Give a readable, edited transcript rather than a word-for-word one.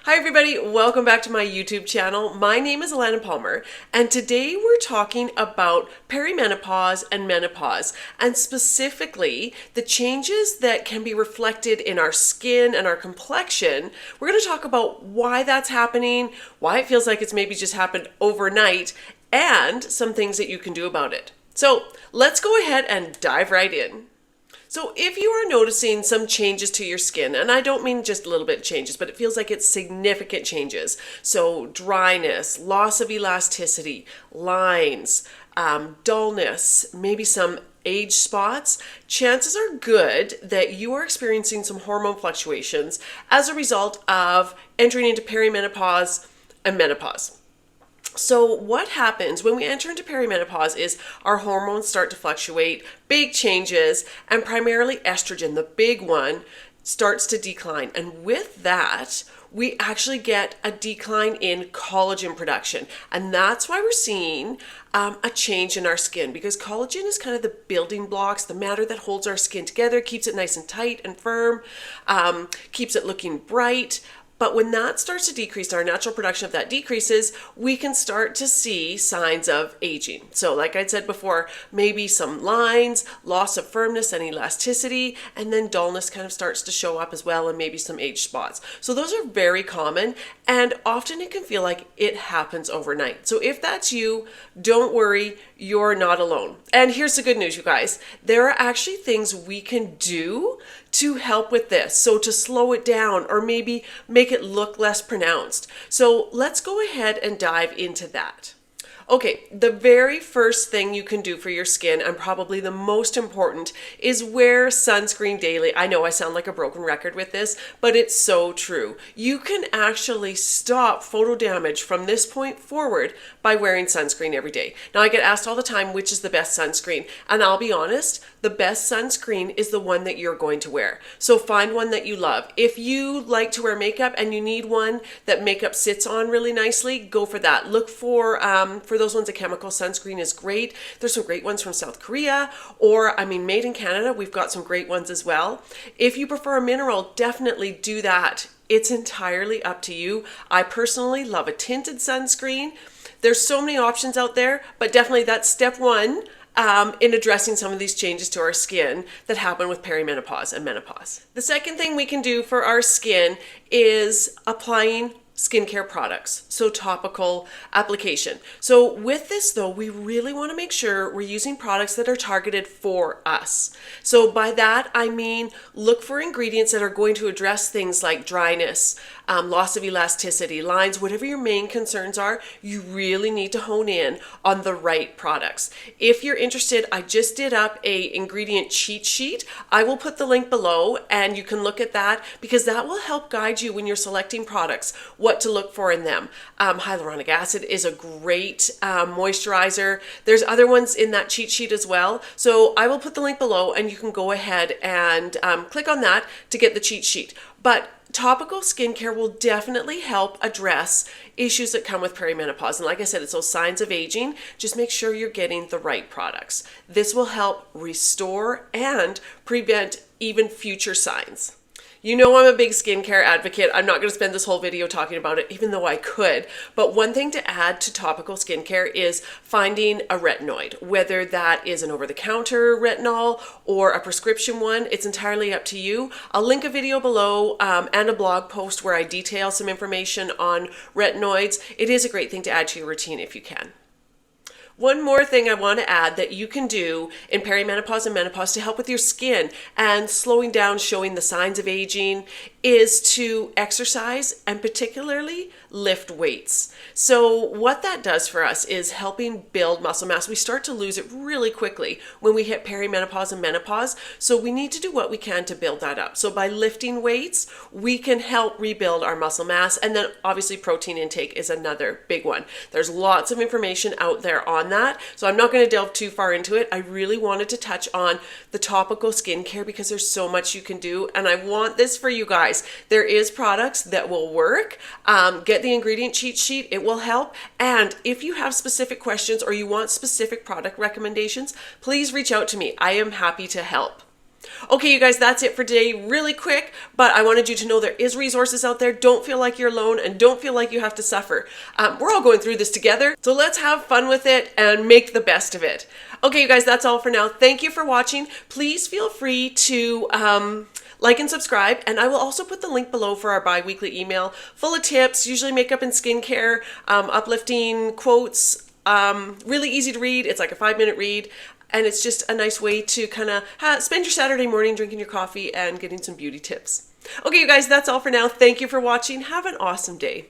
Hi everybody, welcome back to my YouTube channel. My name is Alana Palmer, and today we're talking about perimenopause and menopause, and specifically the changes that can be reflected in our skin and our complexion. We're going to talk about why that's happening, why it feels like it's maybe just happened overnight, and some things that you can do about it. So let's go ahead and dive right in. So if you are noticing some changes to your skin, and I don't mean just a little bit of changes, but it feels like it's significant changes. So dryness, loss of elasticity, lines, dullness, maybe some age spots, chances are good that you are experiencing some hormone fluctuations as a result of entering into perimenopause and menopause. So what happens when we enter into perimenopause is our hormones start to fluctuate, big changes, and primarily estrogen, the big one, starts to decline. And with that, we actually get a decline in collagen production. And that's why we're seeing a change in our skin, because collagen is kind of the building blocks, the matter that holds our skin together, keeps it nice and tight and firm, keeps it looking bright. But when that starts to decrease, our natural production of that decreases, we can start to see signs of aging. So like I said before, maybe some lines, loss of firmness and elasticity, and then dullness kind of starts to show up as well, and maybe some age spots. So those are very common, and often it can feel like it happens overnight. So if that's you, don't worry, you're not alone. And here's the good news, you guys. There are actually things we can do to help with this. So to slow it down or maybe make it look less pronounced. So let's go ahead and dive into that. Okay, the very first thing you can do for your skin, and probably the most important, is wear sunscreen daily. I know I sound like a broken record with this, but it's so true. You can actually stop photo damage from this point forward by wearing sunscreen every day. Now, I get asked all the time, which is the best sunscreen? And I'll be honest, the best sunscreen is the one that you're going to wear. So find one that you love. If you like to wear makeup and you need one that makeup sits on really nicely, go for that. Look for those ones, a chemical sunscreen is great. There's some great ones from South Korea, or made in Canada. We've got some great ones as well. If you prefer a mineral, definitely do that. It's entirely up to you. I personally love a tinted sunscreen. There's so many options out there, but definitely that's step one in addressing some of these changes to our skin that happen with perimenopause and menopause. The second thing we can do for our skin is applying skincare products, so topical application. So with this though, we really want to make sure we're using products that are targeted for us. So by that, I mean, look for ingredients that are going to address things like dryness, loss of elasticity, lines, whatever your main concerns are. You really need to hone in on the right products. If you're interested, I just did up a ingredient cheat sheet. I will put the link below and you can look at that, because that will help guide you when you're selecting products, what to look for in them. Hyaluronic acid is a great moisturizer. There's other ones in that cheat sheet as well. So I will put the link below and you can go ahead and click on that to get the cheat sheet. But topical skincare will definitely help address issues that come with perimenopause. And like I said, it's those signs of aging. Just make sure you're getting the right products. This will help restore and prevent even future signs. You know I'm a big skincare advocate. I'm not going to spend this whole video talking about it, even though I could. But one thing to add to topical skincare is finding a retinoid, whether that is an over-the-counter retinol or a prescription one. It's entirely up to you. I'll link a video below and a blog post where I detail some information on retinoids. It is a great thing to add to your routine if you can. One more thing I want to add that you can do in perimenopause and menopause to help with your skin and slowing down, showing the signs of aging, is to exercise and particularly lift weights. So what that does for us is helping build muscle mass. We start to lose it really quickly when we hit perimenopause and menopause. So we need to do what we can to build that up. So by lifting weights, we can help rebuild our muscle mass. And then obviously protein intake is another big one. There's lots of information out there on that. So I'm not going to delve too far into it. I really wanted to touch on the topical skincare because there's so much you can do. And I want this for you guys. There is products that will work. Get the ingredient cheat sheet. It will help. And if you have specific questions or you want specific product recommendations, please reach out to me. I am happy to help. Okay, you guys, that's it for today. Really quick, but I wanted you to know there is resources out there. Don't feel like you're alone and don't feel like you have to suffer. We're all going through this together, so let's have fun with it and make the best of it. Okay, you guys, that's all for now. Thank you for watching. Please feel free to like and subscribe, and I will also put the link below for our bi-weekly email full of tips, usually makeup and skincare, uplifting quotes, really easy to read. It's like a 5-minute read. And it's just a nice way to kind of spend your Saturday morning drinking your coffee and getting some beauty tips. Okay, you guys, that's all for now. Thank you for watching. Have an awesome day.